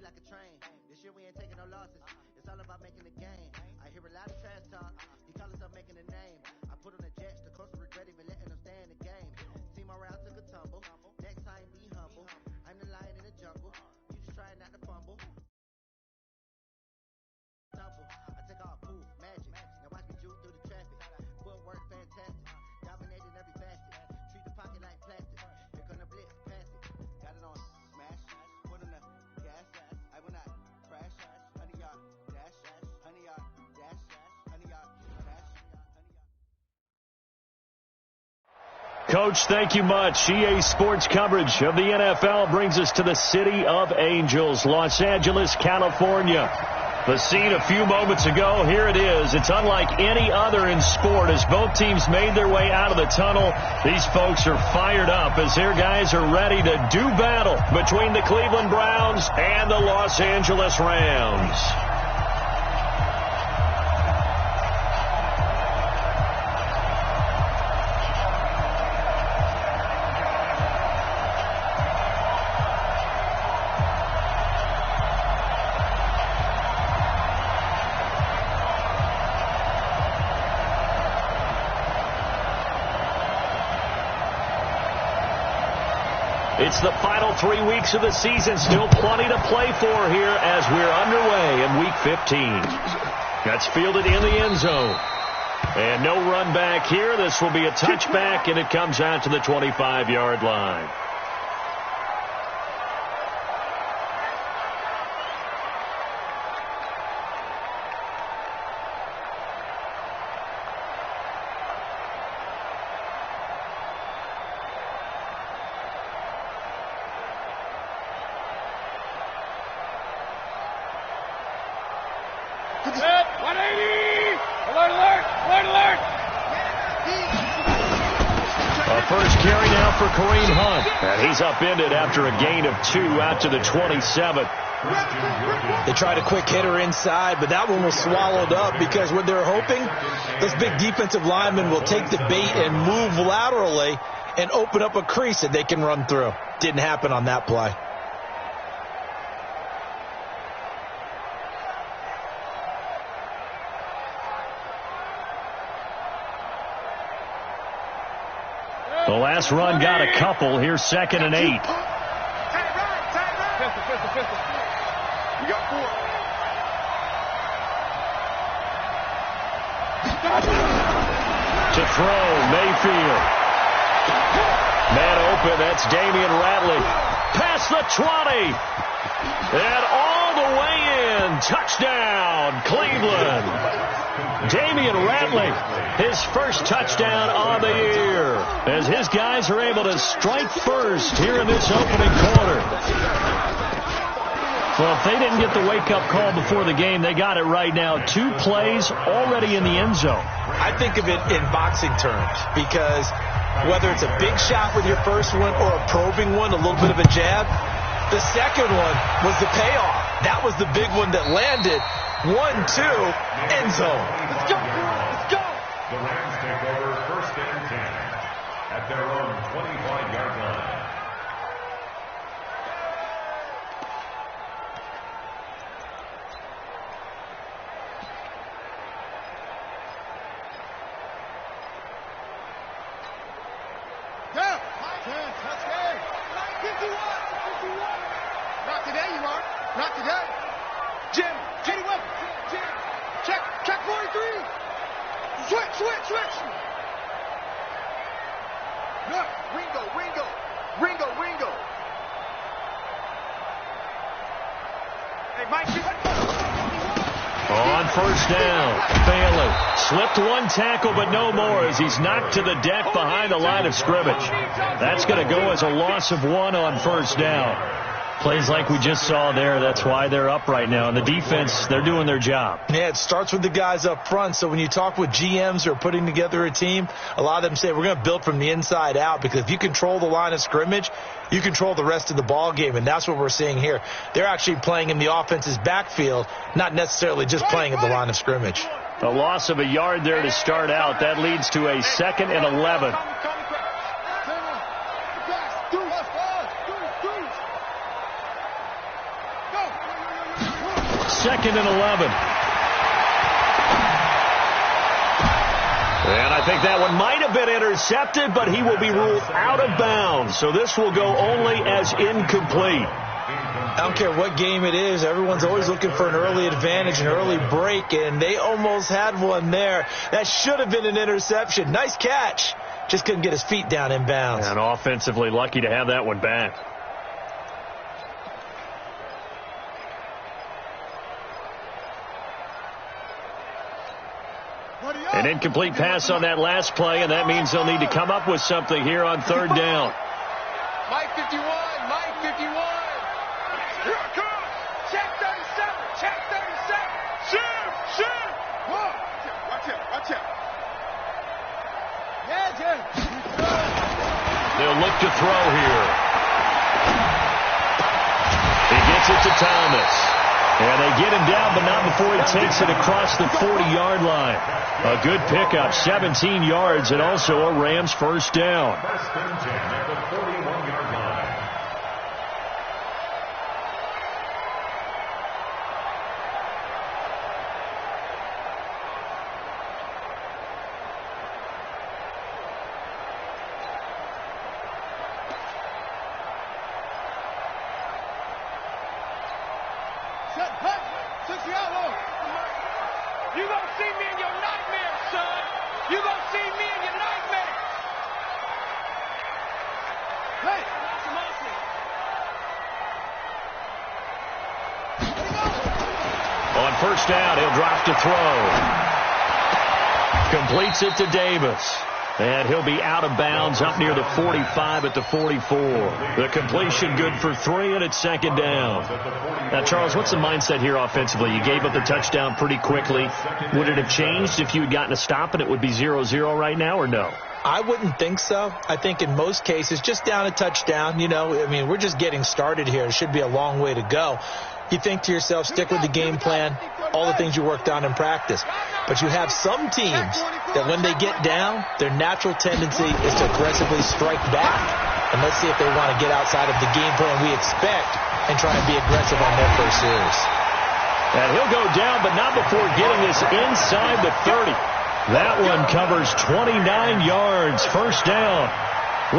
like a train. This year we ain't taking no losses. It's all about making the game. I hear a lot of trash talk. He call himself making a name. I put on the Jets. The coach regret even letting them stay in the game. Team around took a tumble. Next time be humble. I'm the lion in the jungle. You just trying not to fumble. I take all proof, magic. Now watch me juke through the traffic. Footwork fantastic. Dominating every facet. Treat the pocket like plastic. Here come the blitz, pass it. Got it on smash. Put on the gas. I will not crash. 100 yard dash. 100 yard dash. 100 yard dash. Coach, thank you much. EA Sports coverage of the NFL brings us to the City of Angels, Los Angeles, California. The scene a few moments ago, here it is. It's unlike any other in sport as both teams made their way out of the tunnel. These folks are fired up as their guys are ready to do battle between the Cleveland Browns and the Los Angeles Rams. It's the final 3 weeks of the season. Still plenty to play for here as we're underway in Week 15. That's fielded in the end zone. And no run back here. This will be a touchback, and it comes out to the 25-yard line. He's upended after a gain of 2 out to the 27. They tried a quick hitter inside, but that one was swallowed up because what they're hoping, this big defensive lineman will take the bait and move laterally and open up a crease that they can run through. Didn't happen on that play. The last run got a couple. Here's 2nd and 8. You got 4. To throw, Mayfield. Man open, that's Damian Ratley. Past the 20. And all the way in. Touchdown, Cleveland. Damian Ratley, his first touchdown on the year, as his guys are able to strike first here in this opening quarter. Well, if they didn't get the wake-up call before the game, they got it right now. 2 plays already in the end zone. I think of it in boxing terms because whether it's a big shot with your first one or a probing one, a little bit of a jab, the second one was the payoff. That was the big one that landed. 1-2, end zone. Let's go. Let's go. The Rams take over 1st and 10 at their own 25-yard line. Yeah. Touch game. 51. Not today, you are. Not today. Jim. Jenny Webb. Jim. Check 43. Switch. Look. Ringo. Hey, Mike. On 1st down, Bailey slipped 1 tackle, but no more as he's knocked to the deck behind the line of scrimmage. That's going to go as a loss of 1 on 1st down. Plays like we just saw there. That's why they're up right now. And the defense, they're doing their job. Yeah, it starts with the guys up front. So when you talk with GMs who are putting together a team, a lot of them say we're going to build from the inside out because if you control the line of scrimmage, you control the rest of the ball game. And that's what we're seeing here. They're actually playing in the offense's backfield, not necessarily just playing at the line of scrimmage. A loss of a yard there to start out. That leads to a 2nd and 11. 2nd and 11. And I think that one might have been intercepted, but he will be ruled out of bounds. So this will go only as incomplete. I don't care what game it is. Everyone's always looking for an early advantage, an early break, and they almost had one there. That should have been an interception. Nice catch. Just couldn't get his feet down in bounds. And offensively lucky to have that one back. An incomplete pass on that last play, and that means they'll need to come up with something here on 3rd down. Mike 51, Mike 51. Here it comes. Check 37, check 37. Shoot. Watch out. Yeah, Jim. They'll look to throw here. He gets it to Thomas. And they get him down, but not before he takes it across the 40-yard line. A good pickup, 17 yards, and also a Rams first down. First and 10 at the 41-yard line. You gonna see me in your nightmares, son. You gonna see me in your nightmares. Hey, On first down, he'll drop to throw. Completes it to Davis. And he'll be out of bounds up near the 45 at the 44. The completion good for 3, and it's 2nd down. Now, Charles, what's the mindset here offensively? You gave up the touchdown pretty quickly. Would it have changed if you had gotten a stop and it would be 0-0 right now, or no? I wouldn't think so. I think in most cases, just down a touchdown, we're just getting started here. It should be a long way to go. You think to yourself, stick with the game plan, all the things you worked on in practice. But you have some teams that when they get down, their natural tendency is to aggressively strike back. And let's see if they want to get outside of the game plan we expect and try and be aggressive on their first series. And he'll go down, but not before getting this inside the 30. That one covers 29 yards, first down.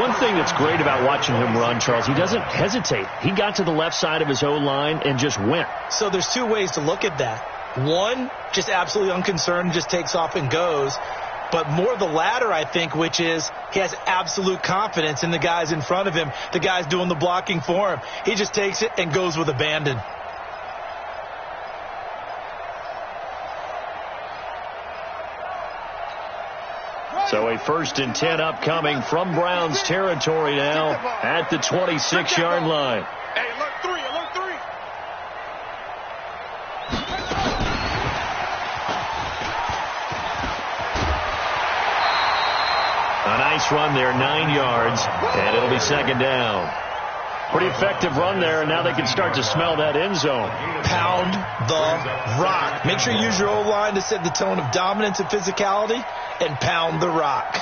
One thing that's great about watching him run, Charles, he doesn't hesitate. He got to the left side of his O-line and just went. So there's two ways to look at that. One, just absolutely unconcerned, just takes off and goes. But more the latter, I think, which is he has absolute confidence in the guys in front of him, the guys doing the blocking for him. He just takes it and goes with abandon. So a 1st and 10 upcoming from Browns territory now at the 26-yard line. Hey, alert 3. A nice run there, 9 yards, and it'll be 2nd down. Pretty effective run there, and now they can start to smell that end zone. Pound the rock. Make sure you use your O-line to set the tone of dominance and physicality, and pound the rock.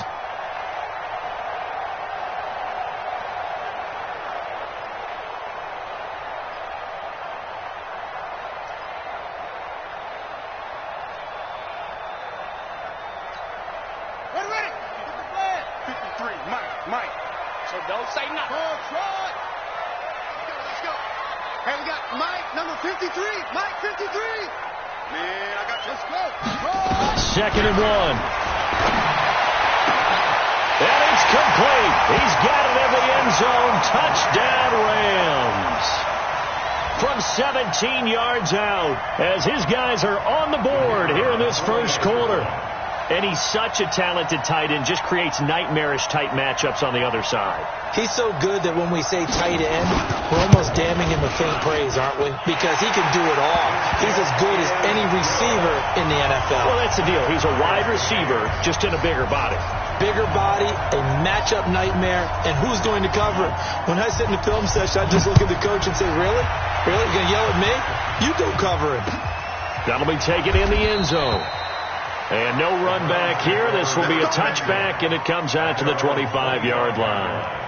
Ready. 53, Mike. So don't say nothing. Troy. Let's go. Hey, we got Mike, number 53. Mike, 53. Man, I got you. Let's go. 2nd and 1. And it's complete. He's got it in the end zone. Touchdown, Rams. From 17 yards out, as his guys are on the board here in this first quarter. And he's such a talented tight end, just creates nightmarish-type matchups on the other side. He's so good that when we say tight end, we're almost damning him with faint praise, aren't we? Because he can do it all. He's as good as any receiver in the NFL. Well, that's the deal. He's a wide receiver, just in a bigger body. Bigger body, a matchup nightmare, and who's going to cover it? When I sit in the film session, I just look at the coach and say, really? Really? You're going to yell at me? You go cover it. That'll be taken in the end zone. And no run back here. This will be a touchback, and it comes out to the 25-yard line.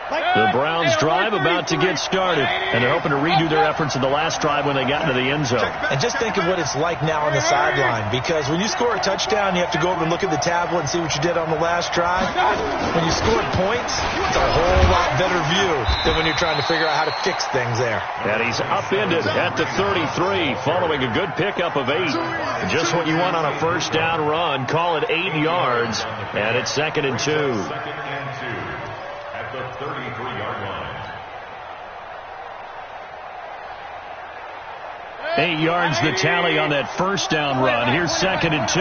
The Browns drive about to get started, and they're hoping to redo their efforts in the last drive when they got into the end zone. And just think of what it's like now on the sideline, because when you score a touchdown, you have to go over and look at the tablet and see what you did on the last drive. When you score points, it's a whole lot better view than when you're trying to figure out how to fix things there. And he's upended at the 33, following a good pickup of 8. Just what you want on a first down run. Call it 8 yards, and it's 2nd and 2. 2nd and 2 at the 33-yard line. 8 yards the tally on that first down run. Here's 2nd and 2.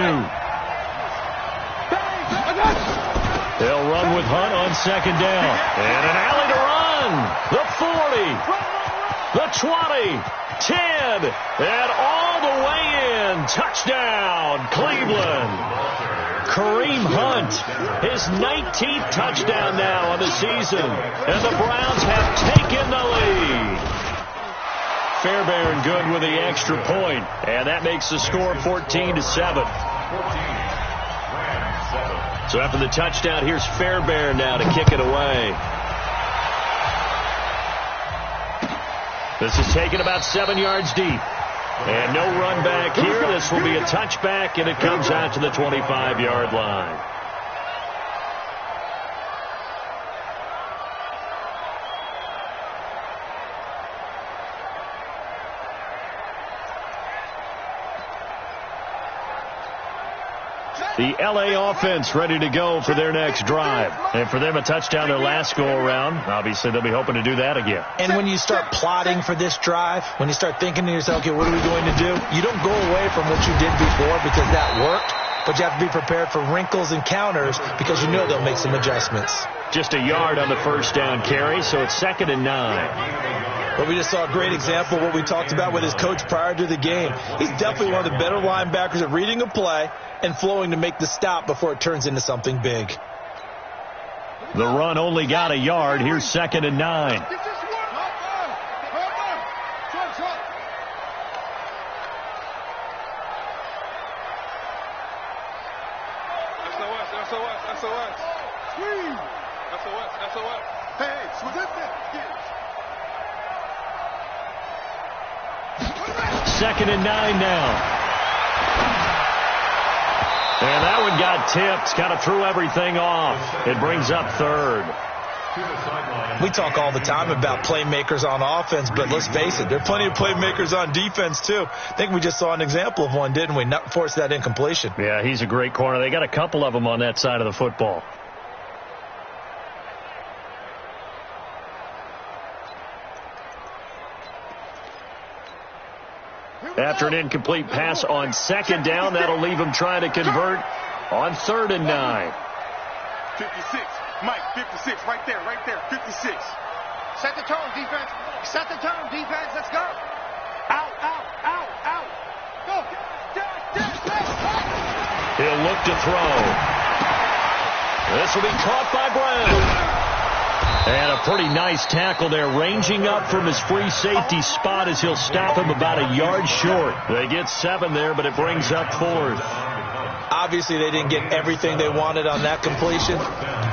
They'll run with Hunt on 2nd down. And an alley to run. The 40. The 20. 10. And all the way in. Touchdown, Cleveland. Kareem Hunt, his 19th touchdown now on the season. And the Browns have taken the lead. Fairbairn good with the extra point. And that makes the score 14-7. So after the touchdown, here's Fairbairn now to kick it away. This is taken about 7 yards deep. And no run back here. This will be a touchback, and it comes out to the 25-yard line. The L.A. offense ready to go for their next drive. And for them, a touchdown their last go-around. Obviously, they'll be hoping to do that again. And when you start plotting for this drive, when you start thinking to yourself, okay, what are we going to do? You don't go away from what you did before because that worked, but you have to be prepared for wrinkles and counters because you know they'll make some adjustments. Just a yard on the first down carry, so it's 2nd and 9. But we just saw a great example of what we talked about with his coach prior to the game. He's definitely one of the better linebackers at reading a play and flowing to make the stop before it turns into something big. The run only got a yard. Here's 2nd and 9. Second and 9 now. And that one got tipped. Kind of threw everything off. It brings up 3rd. We talk all the time about playmakers on offense, but let's face it, there are plenty of playmakers on defense, too. I think we just saw an example of one, didn't we? Not force that incompletion. Yeah, he's a great corner. They got a couple of them on that side of the football. After an incomplete pass on 2nd down, that'll leave him trying to convert on 3rd and 9. 56. Mike, 56. Right there, 56. Set the tone, defense. Set the tone, defense. Let's go. Out. Go. He'll look to throw. This will be caught by Brown. And a pretty nice tackle there, ranging up from his free safety spot as he'll stop him about a yard short. They get 7 there, but it brings up 4th. Obviously, they didn't get everything they wanted on that completion,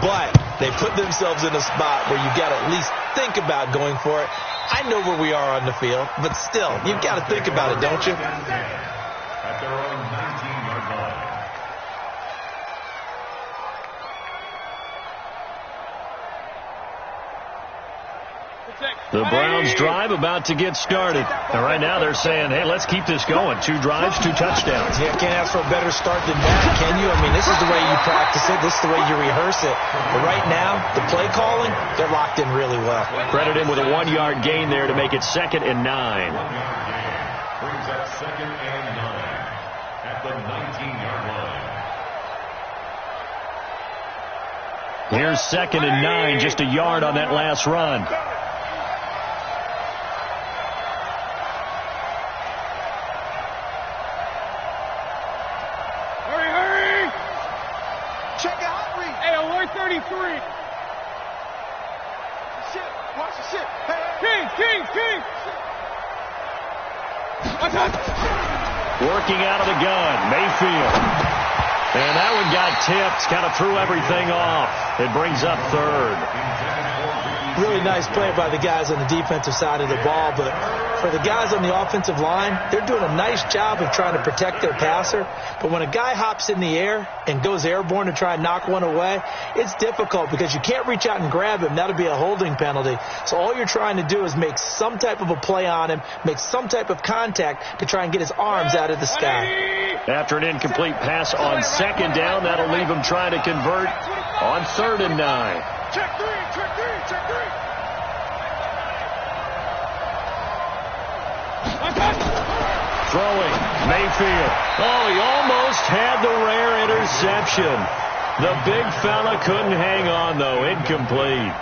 but they put themselves in a spot where you've got to at least think about going for it. I know where we are on the field, but still, you've got to think about it, don't you? At their own 19-yard line. The Browns drive about to get started. And right now they're saying, hey, let's keep this going. 2 drives, 2 touchdowns. Yeah, can't ask for a better start than that, can you? I mean, this is the way you practice it. This is the way you rehearse it. But right now, the play calling, they're locked in really well. Credit him with a 1-yard gain there to make it 2nd and 9. 1-yard gain brings up 2nd and 9 at the 19-yard line. Here's 2nd and 9, just a yard on that last run. Check it out, Reed. Hey, alert 33. Shit, watch the shit. Hey, King. Working out of the gun, Mayfield. And that one got tipped, kind of threw everything off. It brings up third. Really nice play by the guys on the defensive side of the ball, but for the guys on the offensive line, they're doing a nice job of trying to protect their passer. But when a guy hops in the air and goes airborne to try and knock one away, it's difficult because you can't reach out and grab him. That'll be a holding penalty. So all you're trying to do is make some type of a play on him, make some type of contact to try and get his arms out of the sky. After an incomplete pass on second down, that'll leave him trying to convert on 3rd and 9. Check three, check three, check three. Throwing, Mayfield. Oh, he almost had the rare interception. The big fella couldn't hang on, though. Incomplete.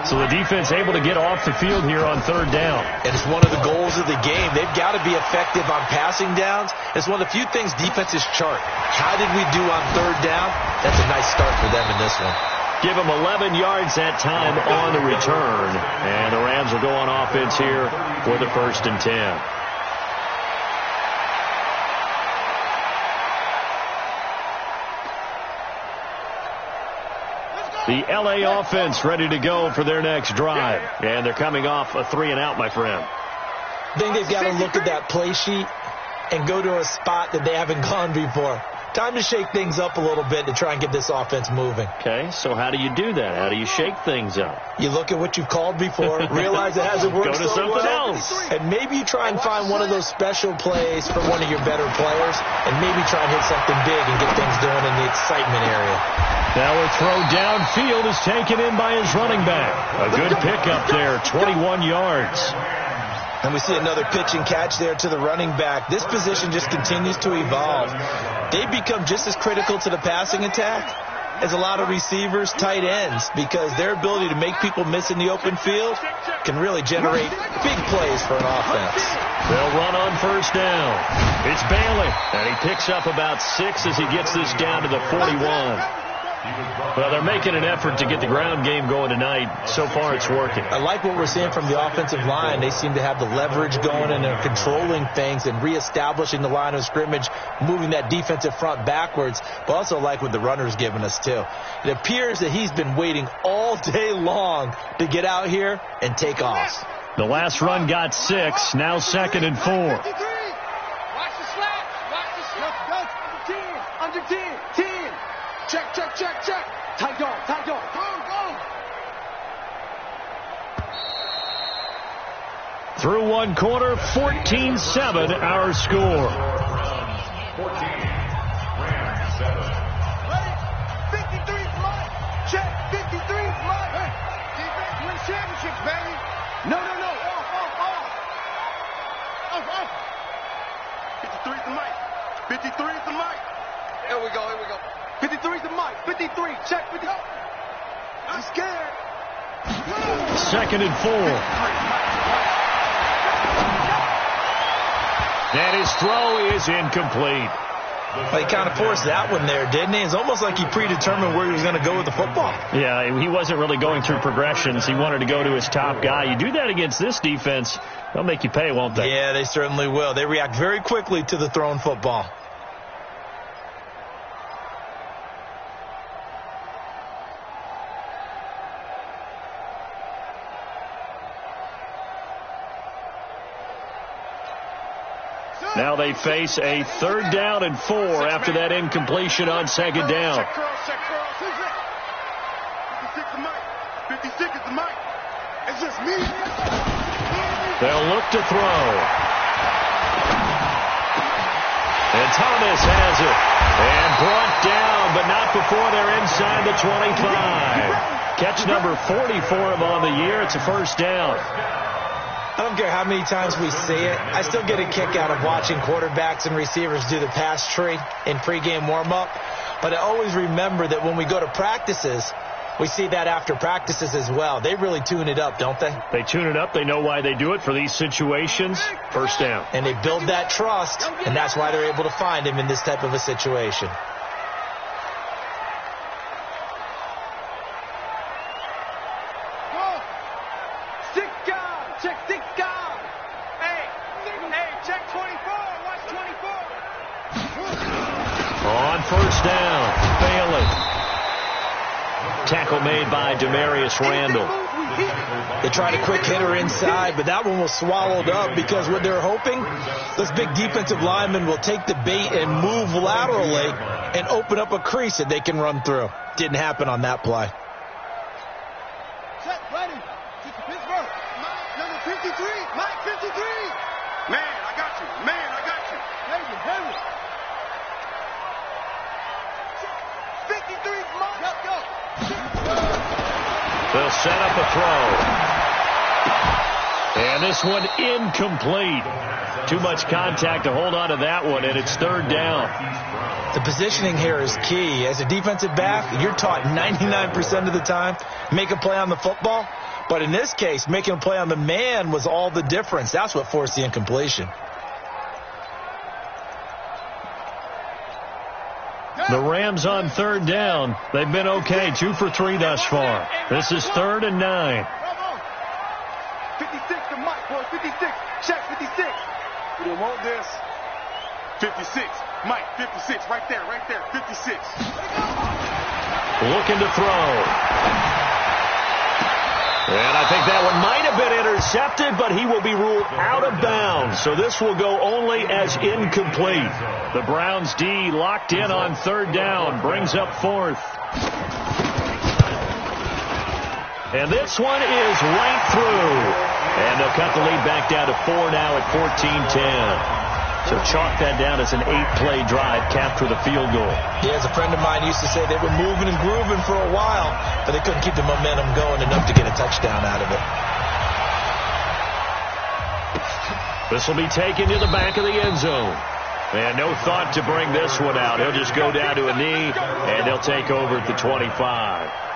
So the defense able to get off the field here on 3rd down. And it's one of the goals of the game. They've got to be effective on passing downs. It's one of the few things defenses chart. How did we do on 3rd down? That's a nice start for them in this one. Give them 11 yards that time on the return. And the Rams will go on offense here for the 1st and 10. The L.A. offense ready to go for their next drive. And they're coming off a 3-and-out, my friend. I think they've got to look at that play sheet and go to a spot that they haven't gone before. Time to shake things up a little bit to try and get this offense moving. Okay, so how do you do that? How do you shake things up? You look at what you've called before, realize it hasn't worked Go to so something well, else. and maybe you try and find one of those special plays for one of your better players, and maybe try and hit something big and get things going in the excitement area. Now a throw downfield is taken in by his running back. A good pickup there, 21 yards. And we see another pitch and catch there to the running back. This position just continues to evolve. They become just as critical to the passing attack as a lot of receivers, tight ends, because their ability to make people miss in the open field can really generate big plays for an offense. They'll run on 1st down. It's Bailey, and he picks up about 6 as he gets this down to the 41. Well, they're making an effort to get the ground game going tonight. So far, it's working. I like what we're seeing from the offensive line. They seem to have the leverage going, and they're controlling things and reestablishing the line of scrimmage, moving that defensive front backwards, but also like what the runner's giving us, too. It appears that he's been waiting all day long to get out here and take off. The last run got 6, now 2nd and 4. Watch the slap. Watch the slap. Under 10. 10. Check, check, check, check. Tight dog, tight dog. Go, go. Through one quarter, 14-7 our score. 14, Rams 7. Ready? 53 flight. Check, 53 flight. Hey, defense wins championships, baby. No. Off. 53 is the mic. 53 is the mic. Here we go. 53 is the mic. 53. Check 50. I'm scared. 2nd and 4. And his throw is incomplete. Well, he kind of forced that one there, didn't he? It's almost like he predetermined where he was going to go with the football. Yeah, he wasn't really going through progressions. He wanted to go to his top guy. You do that against this defense, they'll make you pay, won't they? Yeah, they certainly will. They react very quickly to the thrown football. Now they face a 3rd down and 4 after that incompletion on 2nd down. Check curls. 56 is the mic. 56 is the mic. It's just me. They'll look to throw. And Thomas has it. And brought down, but not before they're inside the 25. Catch number 40 for him on the year. It's a 1st down. I don't care how many times we see it. I still get a kick out of watching quarterbacks and receivers do the pass tree in pregame warm-up. But I always remember that when we go to practices, we see that after practices as well. They really tune it up, don't they? They tune it up. They know why they do it for these situations. 1st down. And they build that trust, and that's why they're able to find him in this type of a situation. first down. Failing. Tackle made by Demarius Randall. They tried a quick hitter inside, but that one was swallowed up because what they're hoping, those big defensive linemen will take the bait and move laterally and open up a crease that they can run through. Didn't happen on that play. Set, ready. Pittsburgh. Mike, number 53. Mike, 53. Man, I got you. Man, I got you. Henry. 53, Mike. Let's go. They'll set up a throw. And this one incomplete. Too much contact to hold on to that one, and it's third down. The positioning here is key. As a defensive back, you're taught 99% of the time, make a play on the football. But in this case, making a play on the man was all the difference. That's what forced the incompletion. The Rams on third down. They've been okay, 2 for 3 thus far. This is 3rd and 9. 56 to Mike, boy, 56. Check 56. We don't want this. 56. Mike, 56. Right there, 56. Looking to throw. And I think that one might have been intercepted, but he will be ruled out of bounds. So this will go only as incomplete. The Browns D locked in on third down, brings up 4th. And this one is right through. And they'll cut the lead back down to 4 now at 14-10. So chalk that down as an 8-play drive, capped with a field goal. Yeah, as a friend of mine used to say, they were moving and grooving for a while, but they couldn't keep the momentum going enough to get a touchdown out of it. This will be taken to the back of the end zone. And no thought to bring this one out. He'll just go down to a knee, and they'll take over at the 25.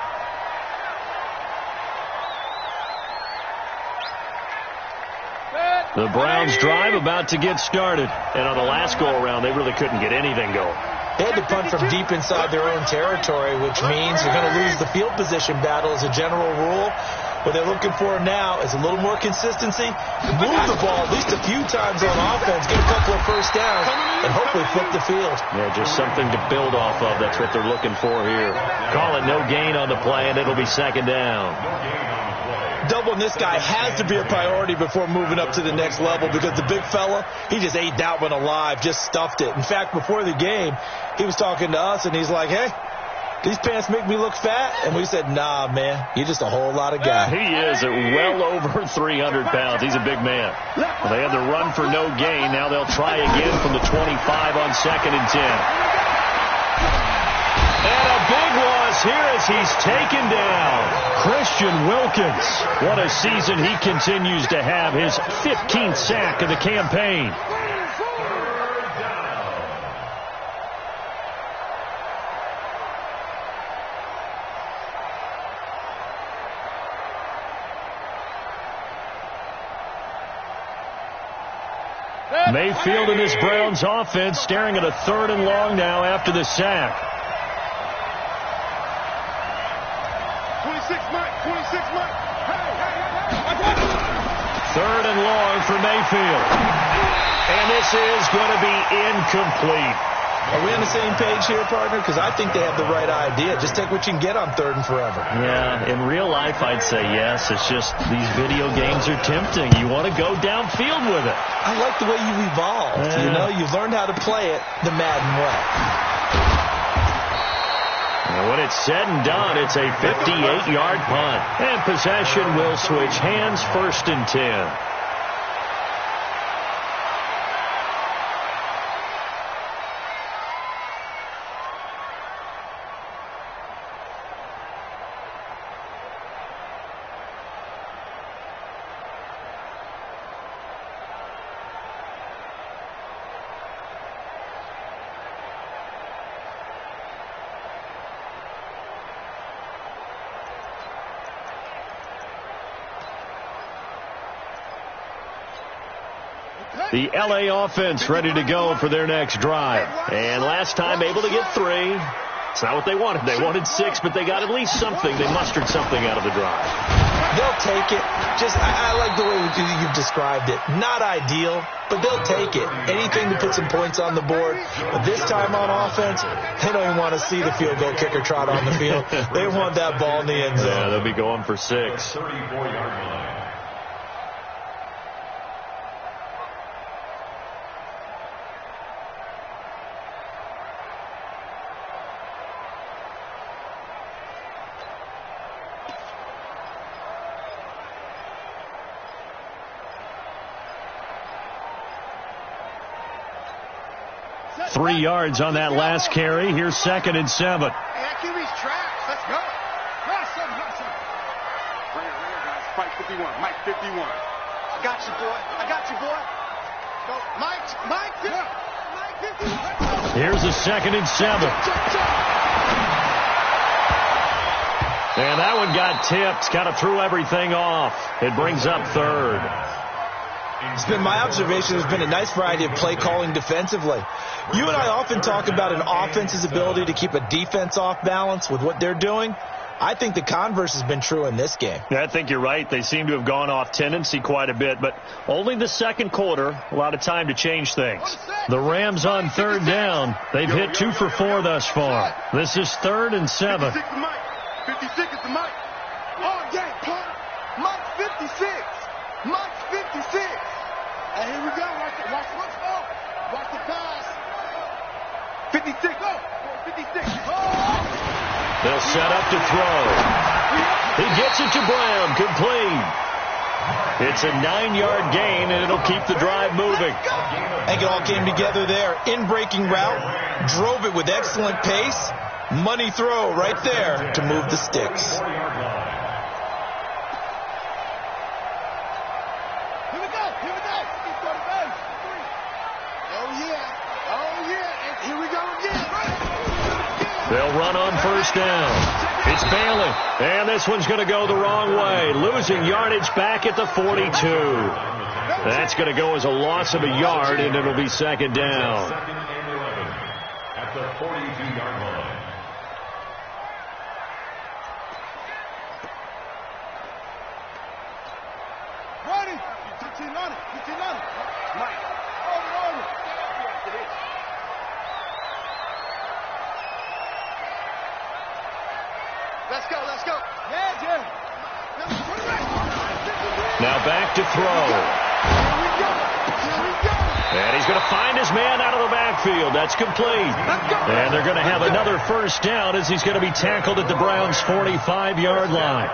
The Browns drive about to get started. And on the last go-around, they really couldn't get anything going. They had to punt from deep inside their own territory, which means they're going to lose the field position battle as a general rule. What they're looking for now is a little more consistency, move the ball at least a few times on offense, get a couple of first downs, and hopefully flip the field. Yeah, just something to build off of. That's what they're looking for here. Call it no gain on the play, and it'll be second down. Doubling this guy has to be a priority before moving up to the next level because the big fella, he just ate that one alive, just stuffed it. In fact, before the game, he was talking to us, and he's like, hey, these pants make me look fat? And we said, nah, man, you're just a whole lot of guy. He is at well over 300 pounds. He's a big man. Well, they had the run for no gain. Now they'll try again from the 25 on 2nd and 10. And a big loss here as he's taken down. Christian Wilkins. What a season he continues to have. His 15th sack of the campaign. Mayfield and this Browns offense staring at a 3rd and long now after the sack. 26 Mike. 3rd and long for Mayfield. And this is going to be incomplete. Are we on the same page here, partner? Because I think they have the right idea. Just take what you can get on 3rd and forever. Yeah, in real life, I'd say yes. It's just these video games are tempting. You want to go downfield with it. I like the way you've evolved. Yeah. You know, you've learned how to play it the Madden way. And when it's said and done, it's a 58-yard punt. And possession will switch hands, 1st and 10. The L.A. offense ready to go for their next drive. And last time able to get 3. It's not what they wanted. They wanted 6, but they got at least something. They mustered something out of the drive. They'll take it. I like the way you've described it. Not ideal, but they'll take it. Anything to put some points on the board. But this time on offense, they don't even want to see the field goal kicker trot on the field. They want that ball in the end zone. Yeah, they'll be going for 6. 34-yard line. Three yards on that last carry. Here's 2nd and 7. Hey, that QB's trash. Let's go. Hustle. Bring it, guys. Fight 51. Mike 51. I got you, boy. Go, Mike 51. Here's a 2nd and 7. And that one got tipped. Kind of threw everything off. It brings up 3rd. It's been my observation. There's been a nice variety of play calling defensively. You and I often talk about an offense's ability to keep a defense off balance with what they're doing. I think the converse has been true in this game. Yeah, I think you're right. They seem to have gone off tendency quite a bit, but only the second quarter, a lot of time to change things. The Rams on 3rd down. They've hit 2 for 4 thus far. This is 3rd and 7. 56 to Mike. 56 is to Mike. Oh, yeah, punt. Mike 56. Mike 56. And here we go. Watch the pass. 56. Go. 56. Oh. They'll set up to throw. He gets it to Brown. Complete. It's a 9-yard gain, and it'll keep the drive moving. I think it all came together there. In-breaking route. Drove it with excellent pace. Money throw right there to move the sticks. Here we go. Oh, yeah. And here we go again. They'll run on 1st down. It's Bailey. And this one's going to go the wrong way. Losing yardage back at the 42. That's going to go as a loss of a yard, and it'll be 2nd down. 2nd and 11 at the 42-yard line. Ready. 15 on it. Mike. Over. Let's go. Yeah. Now back to throw. Here we go. And he's going to find his man out of the backfield. That's complete. And they're going to have another 1st down as he's going to be tackled at the Browns' 45-yard line.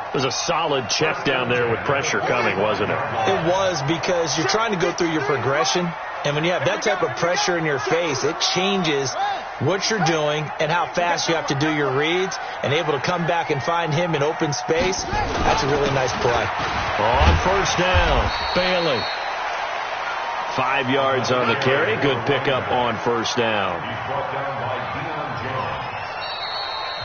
It was a solid check down there with pressure coming, wasn't it? It was, because you're trying to go through your progression. And when you have that type of pressure in your face, it changes what you're doing and how fast you have to do your reads, and able to come back and find him in open space. That's a really nice play. On 1st down, Bailey. 5 yards on the carry. Good pickup on 1st down. He's brought down by Deion Jones.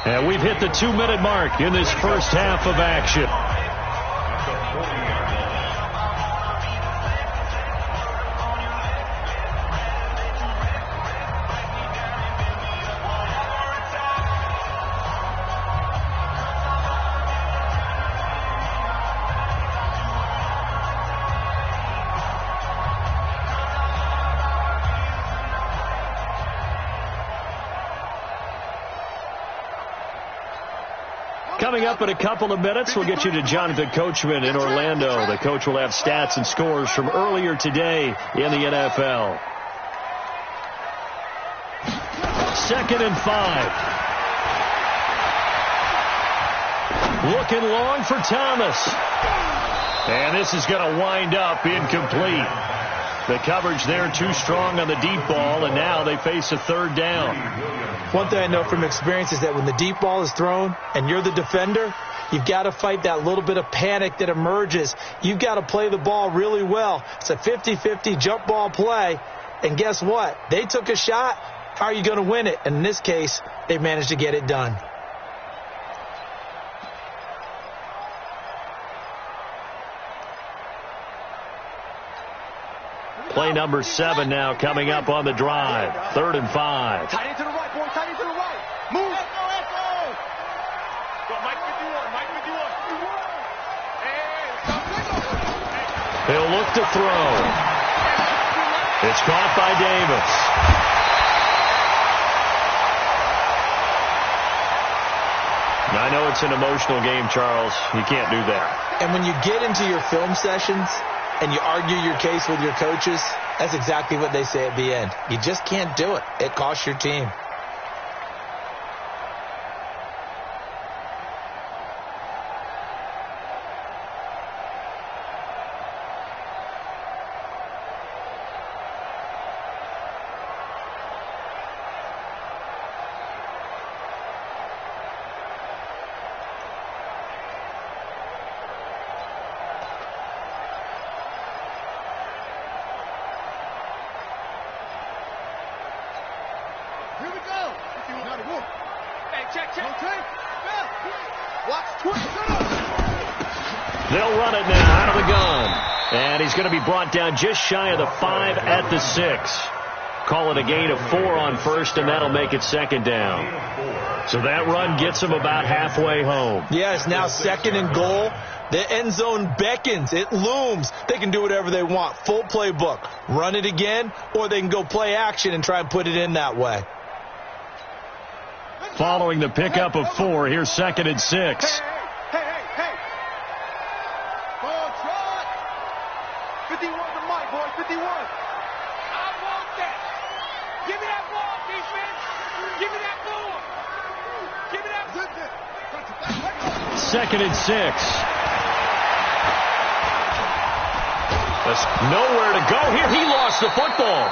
And we've hit the 2-minute mark in this first half of action. At the 40-yard line. Coming up in a couple of minutes, we'll get you to Jonathan Coachman in Orlando. The coach will have stats and scores from earlier today in the NFL. 2nd and 5. Looking long for Thomas. And this is going to wind up incomplete. The coverage there too strong on the deep ball, and now they face a 3rd down. One thing I know from experience is that when the deep ball is thrown and you're the defender, you've got to fight that little bit of panic that emerges. You've got to play the ball really well. It's a 50-50 jump ball play. And guess what? They took a shot. How are you going to win it? And in this case, they managed to get it done. Play number 7 now coming up on the drive. 3rd and 5. Tight end to the right, boy. Tight end to the right. Move. Let's go. Go, Mike 51. to throw. It's caught by Davis. I know it's an emotional game, Charles. You can't do that. And when you get into your film sessions and you argue your case with your coaches, that's exactly what they say at the end. You just can't do it. It costs your team. They'll run it now out of the gun. And he's going to be brought down just shy of the 5 at the 6. Call it a gain of 4 on first, and that'll make it second down. So that run gets him about halfway home. Yeah, it's now second and goal. The end zone beckons. It looms. They can do whatever they want. Full playbook. Run it again, or they can go play action and try and put it in that way. Following the pickup of 4, here's second and 6. Hey. Ball trot. 51 to Mike, boy. 51. I want that. Give me that ball, defense. Give me that ball. Give me that. Second and 6. There's nowhere to go here. He lost the football.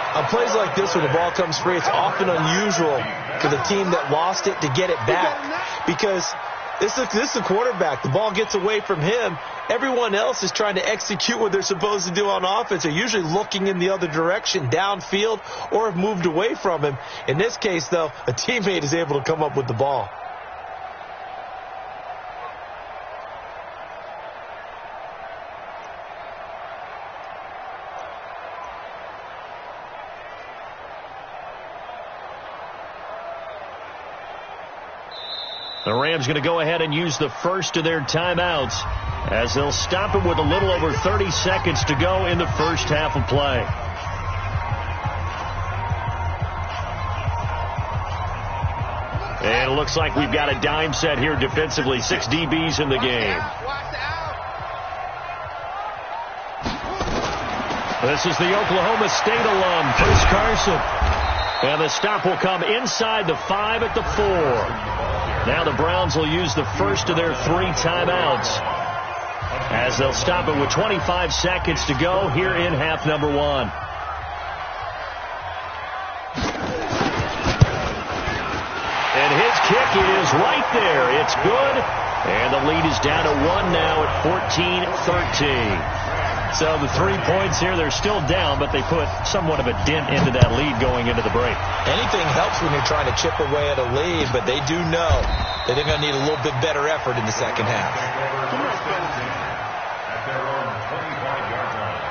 On plays like this where the ball comes free, it's often unusual for the team that lost it to get it back, because this is the quarterback. The ball gets away from him. Everyone else is trying to execute what they're supposed to do on offense. They're usually looking in the other direction, downfield, or have moved away from him. In this case, though, a teammate is able to come up with the ball. The Rams going to go ahead and use the first of their timeouts as they'll stop it with a little over 30 seconds to go in the first half of play. And it looks like we've got a dime set here defensively. 6 DBs in the game. This is the Oklahoma State alum, Chris Carson. And the stop will come inside the 5 at the 4. Now the Browns will use the first of their 3 timeouts as they'll stop it with 25 seconds to go here in half number 1. And his kick is right there. It's good. And the lead is down to 1 now at 14-13. So the 3 points here, they're still down, but they put somewhat of a dent into that lead going into the break. Anything helps when you're trying to chip away at a lead, but they do know that they're going to need a little bit better effort in the second half. At their own 25-yard line.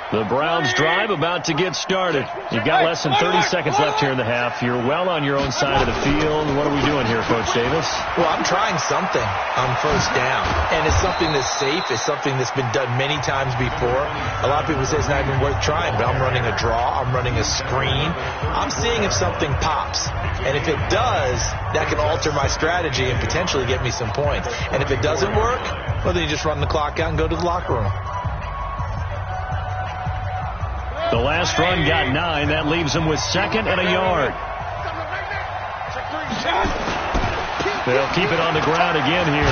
The Browns drive about to get started. You've got less than 30 seconds left here in the half. You're well on your own side of the field. What are we doing here, Coach Davis? Well, I'm trying something on first down, and it's something that's safe. It's something that's been done many times before. A lot of people say it's not even worth trying, but I'm running a draw. I'm running a screen. I'm seeing if something pops, and if it does, that can alter my strategy and potentially get me some points. And if it doesn't work, well, then you just run the clock out and go to the locker room. The last run got 9. That leaves them with 2nd and a yard. They'll keep it on the ground again here.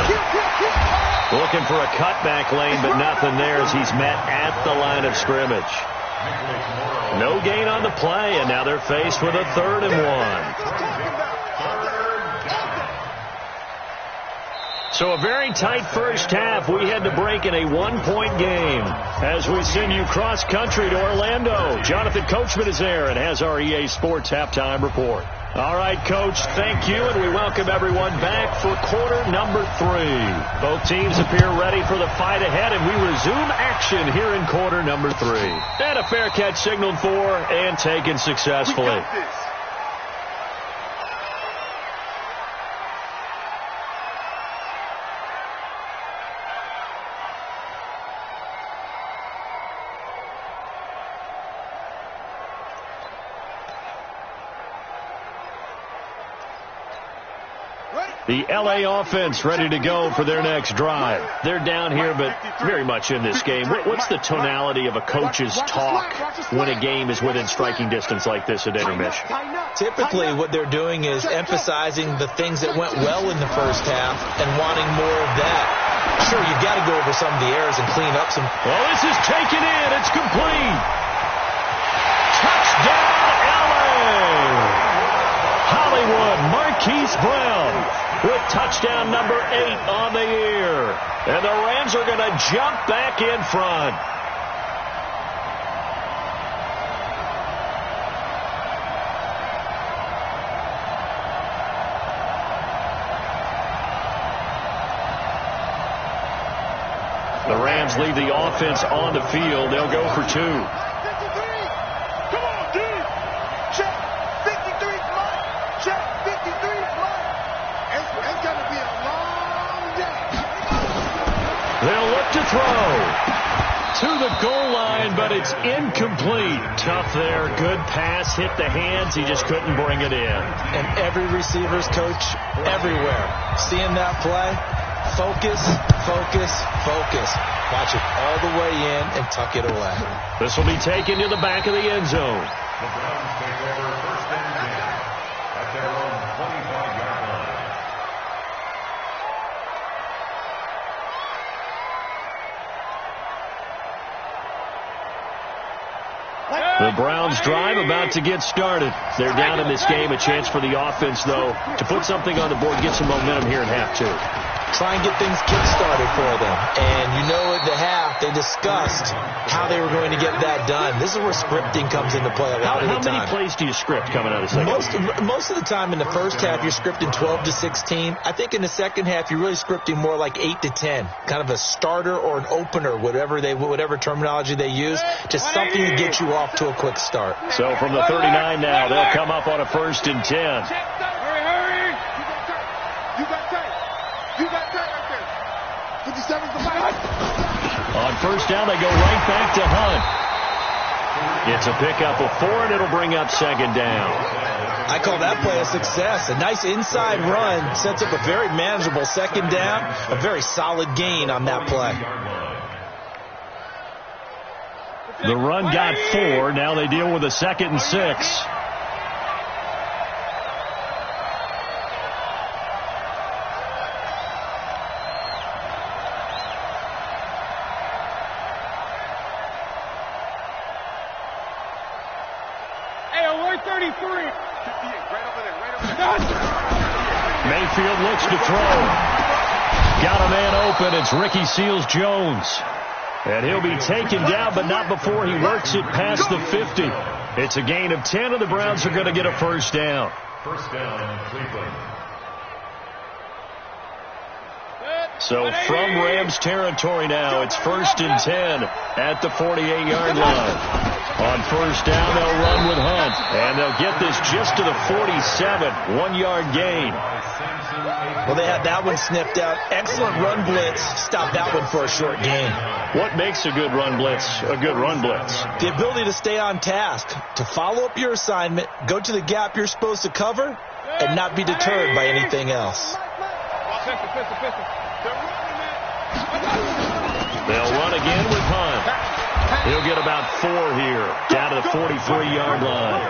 Looking for a cutback lane, but nothing there as he's met at the line of scrimmage. No gain on the play, and now they're faced with a 3rd and 1. So a very tight first half. We had to break in a 1-point game as we send you cross-country to Orlando. Jonathan Coachman is there and has our EA Sports halftime report. All right, Coach, thank you, and we welcome everyone back for quarter number 3. Both teams appear ready for the fight ahead, and we resume action here in quarter number 3. And a fair catch signaled for and taken successfully. The LA offense ready to go for their next drive. They're down here, but very much in this game. What's the tonality of a coach's talk when a game is within striking distance like this at intermission? Typically, what they're doing is emphasizing the things that went well in the first half and wanting more of that. Sure, you've got to go over some of the errors and clean up some. Well, this is taken in. It's complete. Touchdown, LA! Hollywood Marquise Brown with touchdown number 8 on the year. And the Rams are going to jump back in front. The Rams leave the offense on the field. They'll go for 2. They'll look to throw to the goal line, but it's incomplete. Tough there. Good pass. Hit the hands. He just couldn't bring it in. And every receiver's coach everywhere. Seeing that play, focus, focus, focus. Watch it all the way in and tuck it away. This will be taken to the back of the end zone. The Browns take over first and 10 at their own 25-yard line. The Browns drive about to get started. They're down in this game. A chance for the offense, though, to put something on the board, get some momentum here in half 2. Try and get things kick-started for them. And you know at the half, they discussed how they were going to get that done. This is where scripting comes into play a lot of the time. How many plays do you script coming out of the second? Most of the time in the first half, you're scripting 12 to 16. I think in the second half, you're really scripting more like 8 to 10. Kind of a starter or an opener, whatever terminology they use. Just something to get you off to a quick start. So from the 39 now, they'll come up on a 1st and 10. On first down, they go right back to Hunt. It's a pickup of 4, and it'll bring up 2nd down. I call that play a success. A nice inside run sets up a very manageable 2nd down. A very solid gain on that play. The run got 4. Now they deal with a 2nd and 6. Mayfield looks to throw. Got a man open. It's Ricky Seals-Jones. And he'll be taken down, but not before he works it past the 50. It's a gain of 10, and the Browns are going to get a 1st down. First down, Cleveland. So from Rams territory now, it's 1st and 10 at the 48-yard line. On first down, they'll run with Hunt, and they'll get this just to the 47, 1-yard gain. Well, they had that one snipped out. Excellent run blitz. Stop that one for a short gain. What makes a good run blitz a good run blitz? The ability to stay on task, to follow up your assignment, go to the gap you're supposed to cover, and not be deterred by anything else. They'll run again with Hunt. He'll get about 4 here, down to the 43-yard line.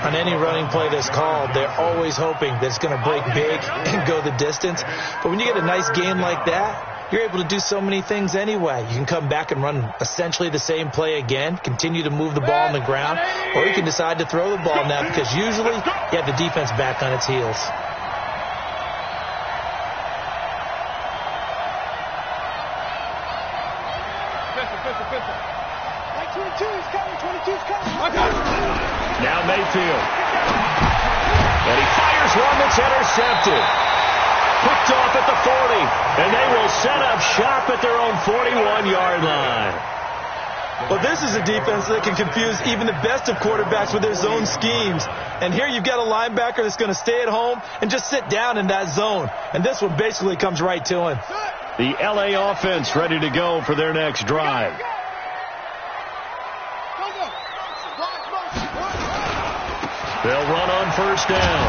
On any running play that's called, they're always hoping that it's going to break big and go the distance. But when you get a nice gain like that, you're able to do so many things anyway. You can come back and run essentially the same play again, continue to move the ball on the ground, or you can decide to throw the ball now because usually you have the defense back on its heels. Now Mayfield. And he fires one that's intercepted. Picked off at the 40. And they will set up shop at their own 41-yard line. Well, this is a defense that can confuse even the best of quarterbacks with their zone schemes. And here you've got a linebacker that's going to stay at home and just sit down in that zone. And this one basically comes right to him. The LA offense ready to go for their next drive. They'll run on first down.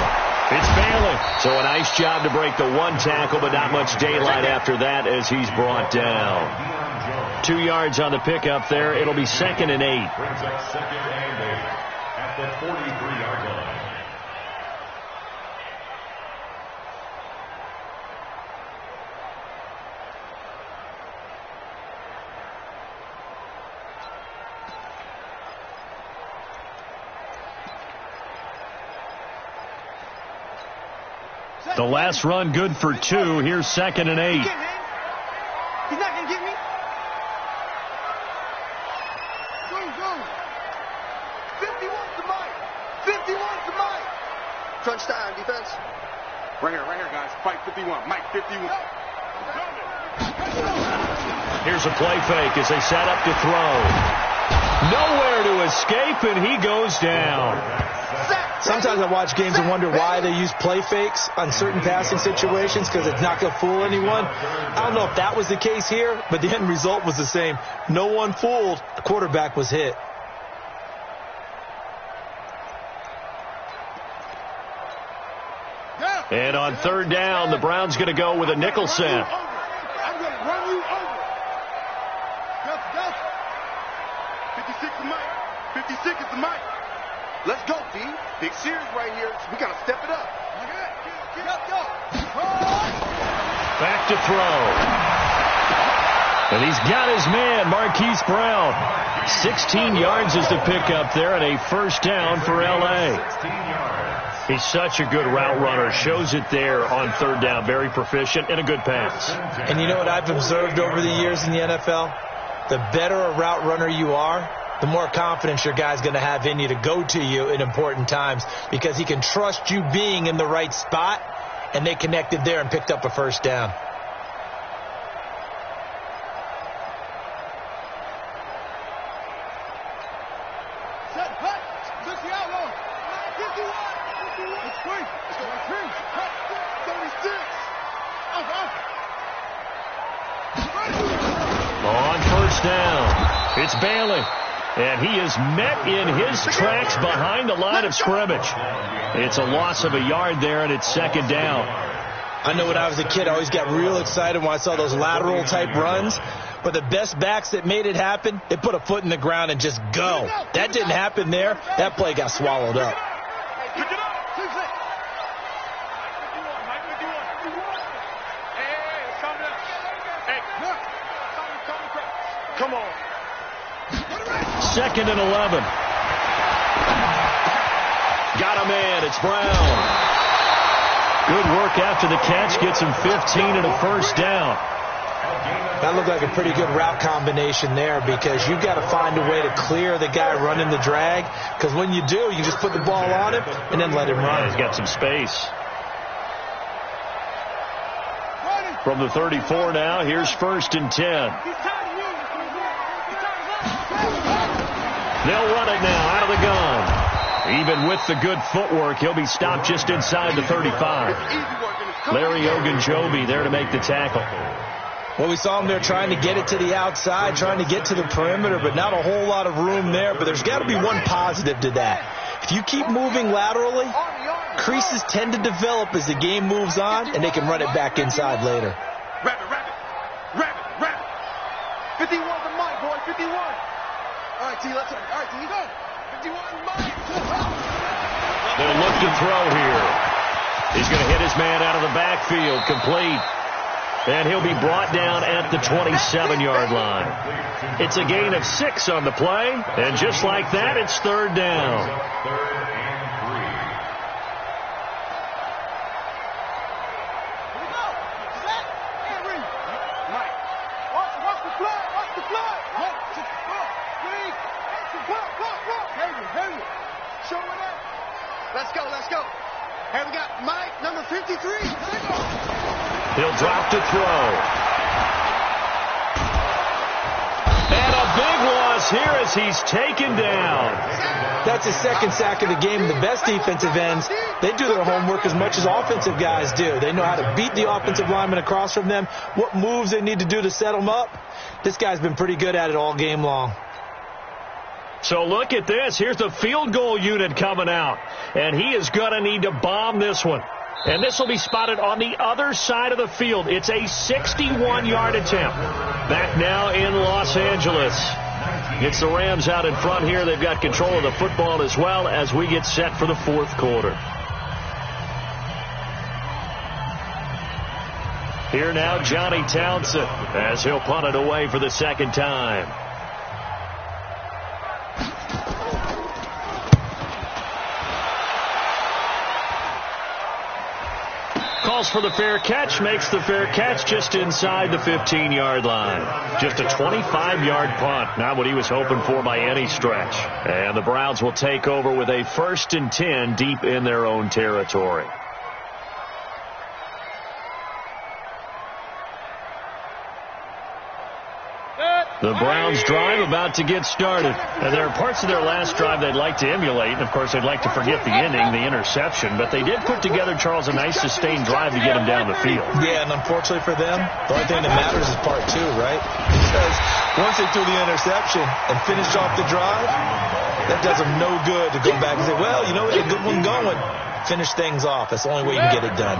It's Balin. So a nice job to break the one tackle, but not much daylight after that as he's brought down. 2 yards on the pickup there. It'll be 2nd and 8. Brings up 2nd and 8 at the 43-yard line. The last run good for 2. Here's 2nd and 8. He's not going to get me. Go, go. 51 to Mike. 51 to Mike. Crunch time, defense. Right here, guys. Fight 51. Mike, 51. Here's a play fake as they set up to throw. Nowhere to escape, and he goes down. Sometimes I watch games and wonder why they use play fakes on certain passing situations, because it's not going to fool anyone. I don't know if that was the case here, but the end result was the same. No one fooled. The quarterback was hit. And on 3rd down, the Browns going to go with a nickel set. I'm going to run you over. Go. 56 is Mike. 56 is the Mike. Let's go, D. Big series right here. We got to step it up. Go. Back to throw. And he's got his man, Marquise Brown. 16 yards is the pickup there, and a 1st down for L.A. 16 yards. He's such a good route runner. Shows it there on 3rd down. Very proficient and a good pass. And you know what I've observed over the years in the NFL? The better a route runner you are, the more confidence your guy's going to have in you to go to you in important times, because he can trust you being in the right spot, and they connected there and picked up a 1st down. Set, hut. Just the outlaw. 51. It's free. 36. On 1st down, it's Bailey. And he is met in his tracks behind the line of scrimmage. It's a loss of a yard there, and it's 2nd down. I know when I was a kid, I always got real excited when I saw those lateral type runs. But the best backs that made it happen, they put a foot in the ground and just go. That didn't happen there. That play got swallowed up. Pick it up. Come on. 2nd and 11. Got a man. It's Brown. Good work after the catch. Gets him 15 and a 1st down. That looked like a pretty good route combination there, because you've got to find a way to clear the guy running the drag, because when you do, you just put the ball on him and then let him run. He's got some space. From the 34 now, here's 1st and 10. They'll run it now out of the gun. Even with the good footwork, he'll be stopped just inside the 35. Larry Ogunjobi there to make the tackle. Well, we saw him there trying to get it to the outside, trying to get to the perimeter, but not a whole lot of room there. But there's got to be one positive to that. If you keep moving laterally, creases tend to develop as the game moves on, and they can run it back inside later. Rabbit. 51 to Mike, boy. 51. All right, T, let's go. All right, T, go. 51 Mike. They'll look to throw here. He's going to hit his man out of the backfield, complete. And he'll be brought down at the 27-yard line. It's a gain of 6 on the play. And just like that, it's 3rd down. 3rd and 3. Here we go. Set. Henry. Mike. Watch the fly. Watch the fly. Henry. Show it up. Let's go. Hey, we got Mike, number 53. He'll drop to throw. And a big loss here as he's taken down. That's his 2nd sack of the game. The best defensive ends, they do their homework as much as offensive guys do. They know how to beat the offensive lineman across from them, what moves they need to do to set them up. This guy's been pretty good at it all game long. So look at this. Here's the field goal unit coming out. And he is going to need to bomb this one. And this will be spotted on the other side of the field. It's a 61-yard attempt. Back now in Los Angeles. It's the Rams out in front here. They've got control of the football as well as we get set for the fourth quarter. Here now, Johnny Townsend, as he'll punt it away for the second time. Calls for the fair catch, makes the fair catch just inside the 15-yard line. Just a 25-yard punt, not what he was hoping for by any stretch. And the Browns will take over with a 1st and 10 deep in their own territory. The Browns drive about to get started. And there are parts of their last drive they'd like to emulate. And, of course, they'd like to forget the ending, the interception. But they did put together, Charles, a nice sustained drive to get them down the field. Yeah, and unfortunately for them, the only thing that matters is part 2, right? Because once they threw the interception and finished off the drive, that does them no good to go back and say, well, you know, we had a good one going. Finish things off. That's the only way you can get it done.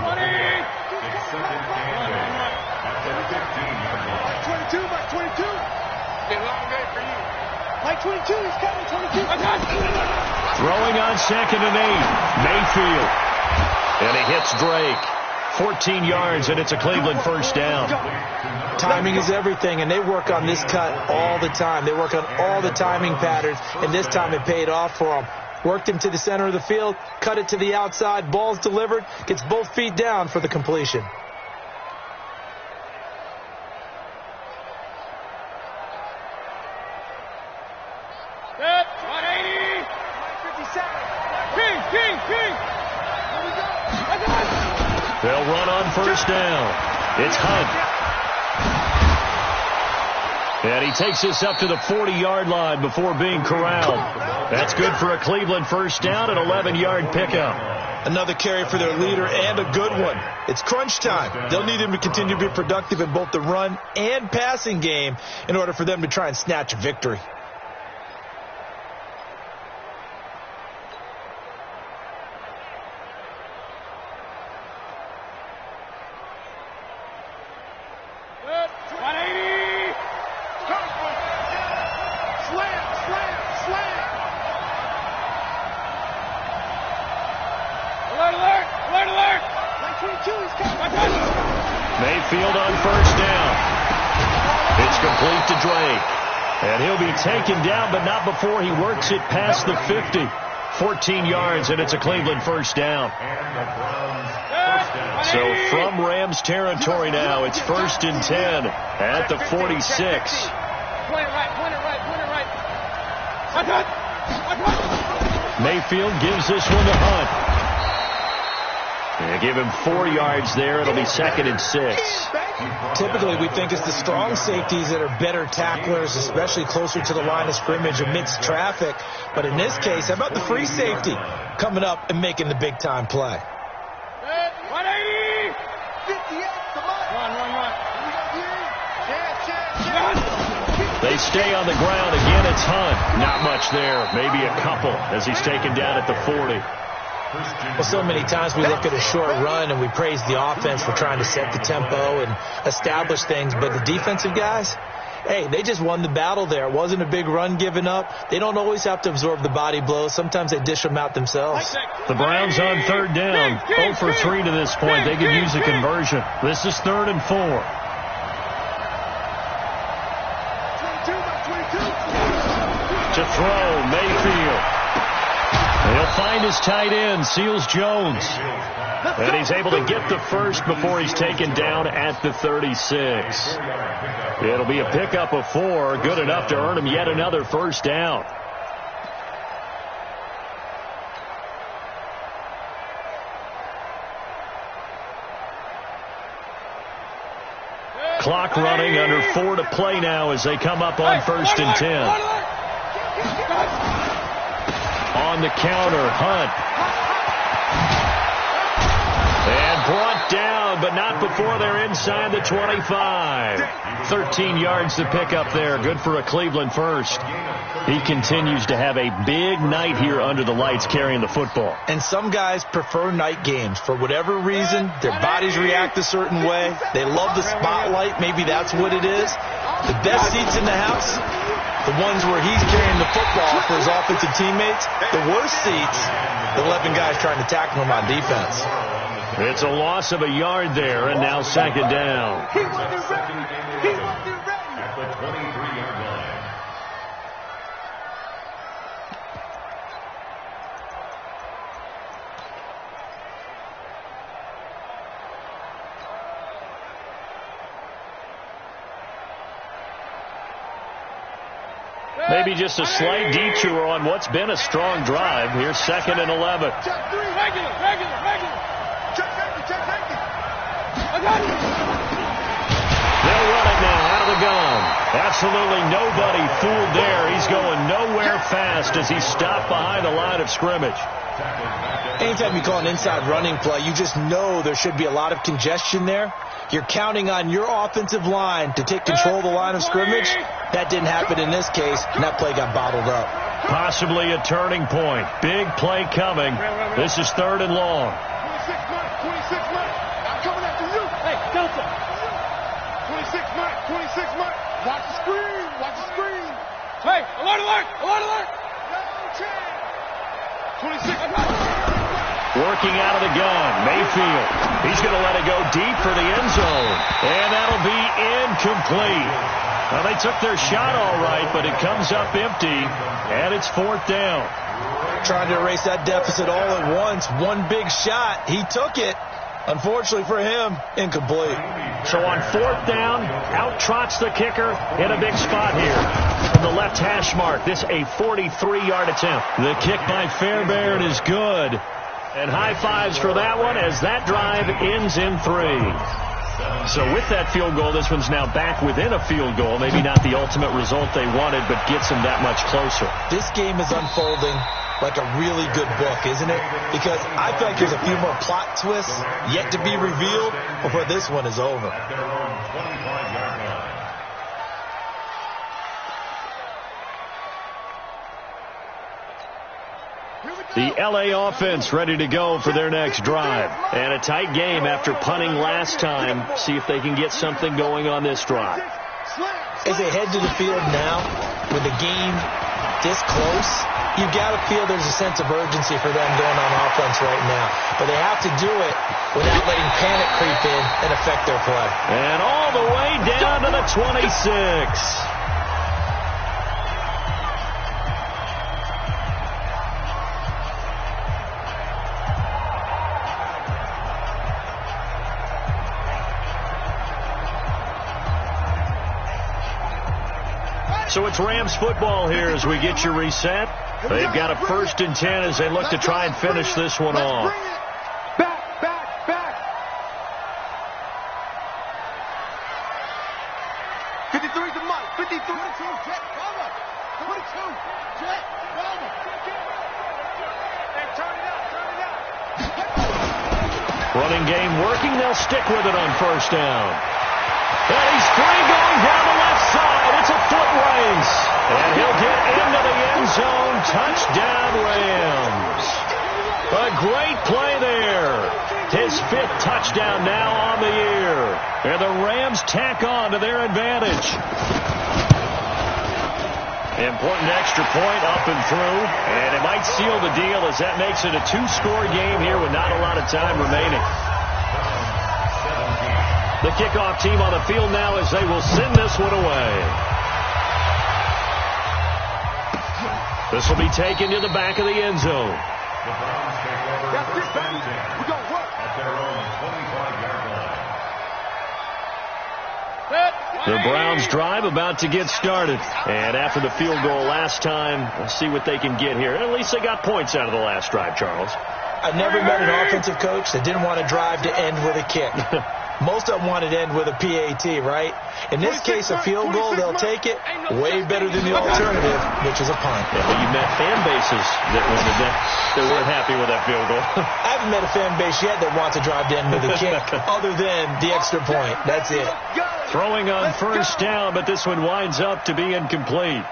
Like 22, he's coming, 22. Throwing on 2nd and 8. Mayfield. And he hits Drake. 14 yards, and it's a Cleveland first down. Timing is everything, and they work on this cut all the time. They work on all the timing patterns, and this time it paid off for them. Worked him to the center of the field, cut it to the outside, ball's delivered, gets both feet down for the completion. They'll run on first down. It's Hunt. And he takes this up to the 40-yard line before being corralled. That's good for a Cleveland first down, an 11-yard pickup. Another carry for their leader and a good one. It's crunch time. They'll need him to continue to be productive in both the run and passing game in order for them to try and snatch a victory. Mayfield on first down. It's complete to Drake. And he'll be taken down, but not before he works it past the 50. 14 yards, and it's a Cleveland first down. So from Rams territory now, it's 1st and 10 at the 46. Point it right. Mayfield gives this one to Hunt. And give him 4 yards there. It'll be 2nd and 6. Typically, we think it's the strong safeties that are better tacklers, especially closer to the line of scrimmage amidst traffic. But in this case, how about the free safety coming up and making the big-time play? 180! 58, come on! Run. They stay on the ground. Again, it's Hunt. Not much there. Maybe a couple as he's taken down at the 40. Well, so many times we look at a short run and we praise the offense for trying to set the tempo and establish things. But the defensive guys, hey, they just won the battle there. It wasn't a big run given up. They don't always have to absorb the body blows. Sometimes they dish them out themselves. The Browns on 3rd down. 0 for 3 to this point. They could use a conversion. This is 3rd and 4. 22. To throw, Mayfield. He'll find his tight end, Seals Jones. And he's able to get the first before he's taken down at the 36. It'll be a pickup of 4, good enough to earn him yet another first down. Clock running, under 4 to play now as they come up on 1st and 10. On the counter, Hunt. And brought down down, but not before they're inside the 25. 13 yards to pick up there. Good for a Cleveland first. He continues to have a big night here under the lights carrying the football. And some guys prefer night games. For whatever reason, their bodies react a certain way. They love the spotlight. Maybe that's what it is. The best seats in the house, the ones where he's carrying the football for his offensive teammates. The worst seats, the 11 guys trying to tackle him on defense. It's a loss of a yard there, and now second down. At the 23-yard line. Maybe just a slight detour on what's been a strong drive. Here's 2nd and 11. Check 3, regular. Check safety. I got it. They'll run it now out of the gun. Absolutely nobody fooled there. He's going nowhere fast as he's stopped behind the line of scrimmage. Anytime you call an inside running play, you just know there should be a lot of congestion there. You're counting on your offensive line to take control of the line of scrimmage. That didn't happen in this case, and that play got bottled up. Possibly a turning point. Big play coming. This is 3rd and long. 26 Mike. I'm coming after you. Hey, Delta. 26 Mike. Watch the screen. Hey, alert. 26 Mike. Working out of the gun, Mayfield. He's going to let it go deep for the end zone. And that'll be incomplete. Well, they took their shot all right, but it comes up empty, and it's 4th down. Trying to erase that deficit all at once. One big shot. He took it. Unfortunately for him, incomplete. So on 4th down, out trots the kicker in a big spot here. From the left hash mark, this a 43-yard attempt. The kick by Fairbairn is good. And high fives for that one as that drive ends in 3. So with that field goal, this one's now back within a field goal. Maybe not the ultimate result they wanted, but gets them that much closer. This game is unfolding like a really good book, isn't it? Because I feel like there's a few more plot twists yet to be revealed before this one is over. At their own 25-yard line. The LA offense ready to go for their next drive. And a tight game after punting last time. See if they can get something going on this drive. As they head to the field now, with the game this close, you've got to feel there's a sense of urgency for them going on offense right now. But they have to do it without letting panic creep in and affect their play. And all the way down to the 26. So it's Rams football here as we get you reset. They've got a 1st and 10 as they look to try and finish this one off. Back. 53 to Mike. 53 to Jet. Cover. 22. Jet. Cover. Hey, turn it out. Running game working. They'll stick with it on 1st down. And he's free going down the left side. It's a foot race. And he'll get into the end zone. Touchdown, Rams. A great play there. His 5th touchdown now on the year. And the Rams tack on to their advantage. Important extra point up and through. And it might seal the deal as that makes it a 2-score game here with not a lot of time remaining. The kickoff team on the field now as they will send this one away. This will be taken to the back of the end zone. The Browns take over first and 10 at their own 25-yard line. The Browns drive about to get started. And after the field goal last time, let's see what they can get here. At least they got points out of the last drive, Charles. I've never met an offensive coach that didn't want to drive to end with a kick. Most of them want it to end with a PAT, right? In this case, a field goal, they'll take it way better than the alternative, which is a punt. Yeah, but you've met fan bases that weren't happy with that field goal. I haven't met a fan base yet that wants to drive to end with a kick other than the extra point. That's it. Throwing on first down, but this one winds up to be incomplete.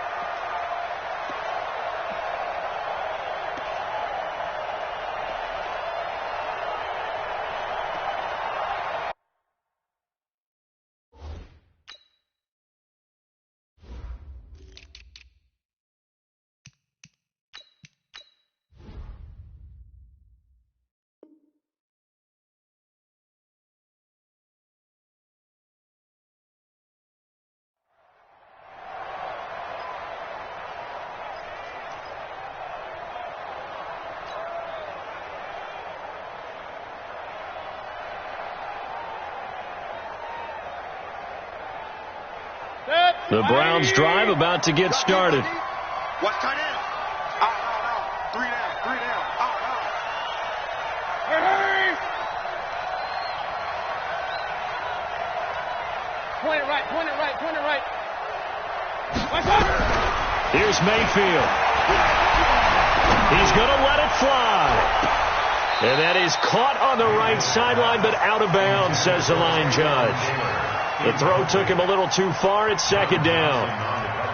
The Browns drive about to get started. Watch tight end. Out. 3 down. Out. Hey! Point it right. Watch out! Here's Mayfield. He's going to let it fly. And that is caught on the right sideline, but out of bounds, says the line judge. The throw took him a little too far. It's second down.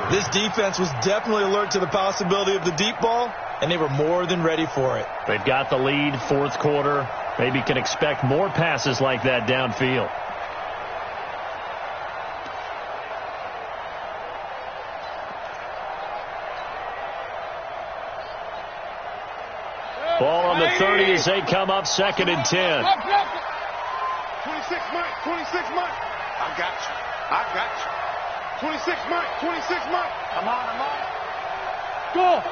This defense was definitely alert to the possibility of the deep ball, and they were more than ready for it. They've got the lead, fourth quarter. Maybe can expect more passes like that downfield. Ball on the 30 as they come up second and 10. 26 Mike. I got you. 26 Mike. I'm on. Go.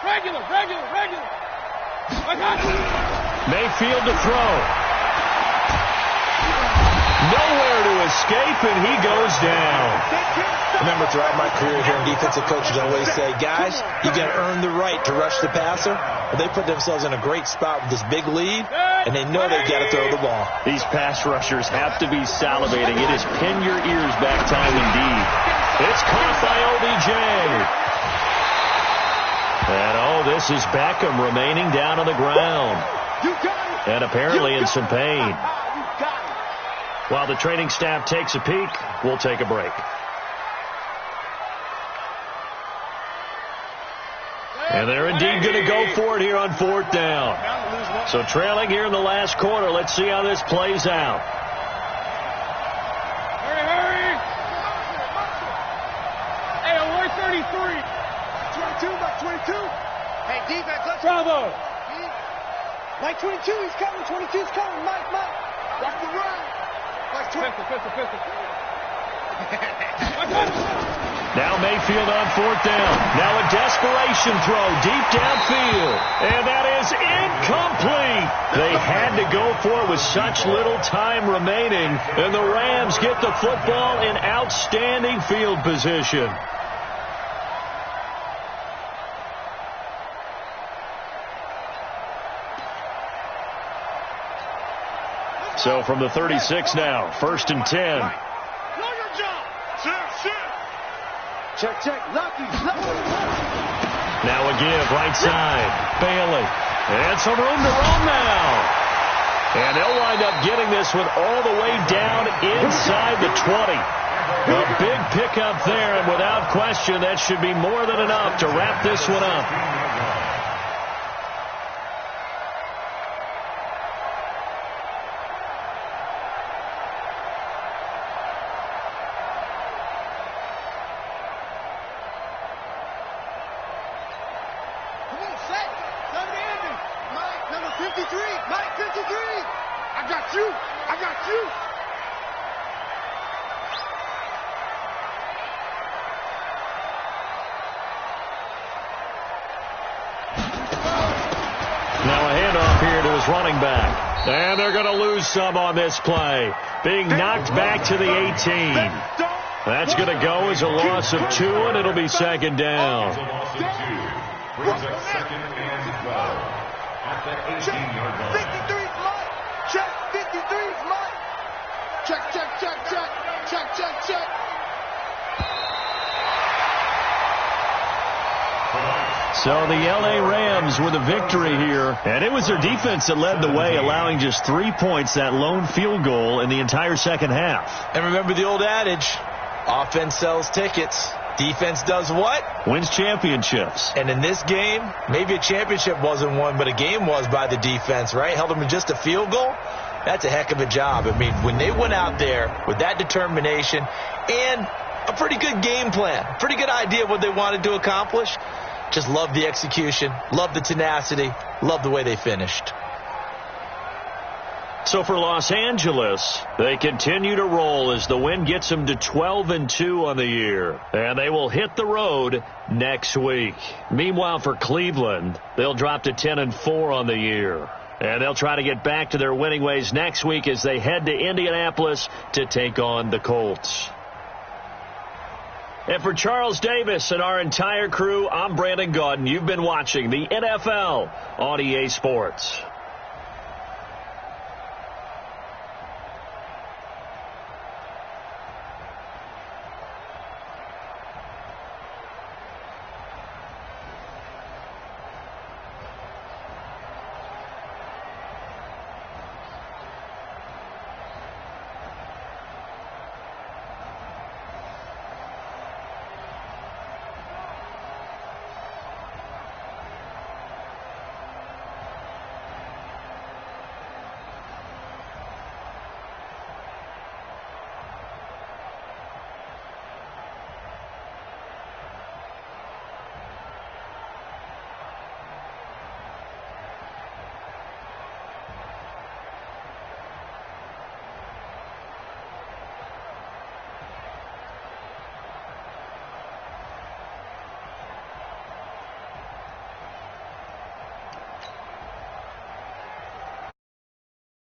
Regular. I got it. Mayfield to throw. Nowhere to escape, and he goes down. Remember, throughout my career here in defensive coaches, I always say, guys, you got to earn the right to rush the passer. Well, they put themselves in a great spot with this big lead, and they know they've got to throw the ball. These pass rushers have to be salivating. It is pin your ears back time indeed. It's caught by OBJ. And, this is Beckham remaining down on the ground. And apparently in some pain. While the training staff takes a peek, we'll take a break. And they're indeed going to go for it here on fourth down. So trailing here in the last quarter. Let's see how this plays out. Hurry. Hey, alert 33. 22. Hey, defense, let's Bravo. Mike 22, he's coming. 22's coming. Mike. Watch the run. Mike 20. Pistol. Now Mayfield on fourth down. Now a desperation throw deep downfield. And that is incomplete. They had to go for it with such little time remaining. And the Rams get the football in outstanding field position. So from the 36 now, first and 10. Check. Lucky. Now a give, right side. Bailey. And some room to run now. And they'll wind up getting this one all the way down inside the 20. A big pickup there, and without question, that should be more than enough to wrap this one up. Running back. And they're going to lose some on this play. Being knocked back to the 18. That's going to go as a loss of 2, and it'll be second down. Brings up second and 12 at the 18-yard line. 53, check So the L.A. Rams with a victory here. And it was their defense that led the way, allowing just 3 points, that lone field goal in the entire second half. And remember the old adage, offense sells tickets. Defense does what? Wins championships. And in this game, maybe a championship wasn't won, but a game was by the defense, right? Held them to just a field goal. That's a heck of a job. I mean, when they went out there with that determination and a pretty good game plan, pretty good idea of what they wanted to accomplish, just love the execution, love the tenacity, love the way they finished. So for Los Angeles, they continue to roll as the win gets them to 12-2 on the year. And they will hit the road next week. Meanwhile, for Cleveland, they'll drop to 10-4 on the year. And they'll try to get back to their winning ways next week as they head to Indianapolis to take on the Colts. And for Charles Davis and our entire crew, I'm Brandon Gaudin. You've been watching the NFL on EA Sports.